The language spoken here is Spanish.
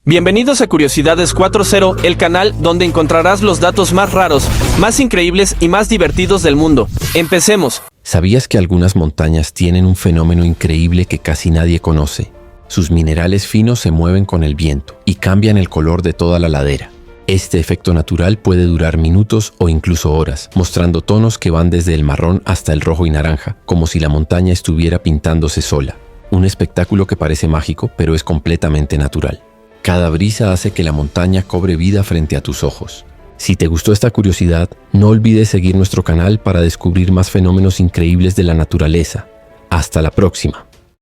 Bienvenidos a Curiosidades 4.0, el canal donde encontrarás los datos más raros, más increíbles y más divertidos del mundo. Empecemos. ¿Sabías que algunas montañas tienen un fenómeno increíble que casi nadie conoce? Sus minerales finos se mueven con el viento y cambian el color de toda la ladera. Este efecto natural puede durar minutos o incluso horas, mostrando tonos que van desde el marrón hasta el rojo y naranja, como si la montaña estuviera pintándose sola. Un espectáculo que parece mágico, pero es completamente natural. Cada brisa hace que la montaña cobre vida frente a tus ojos. Si te gustó esta curiosidad, no olvides seguir nuestro canal para descubrir más fenómenos increíbles de la naturaleza. Hasta la próxima.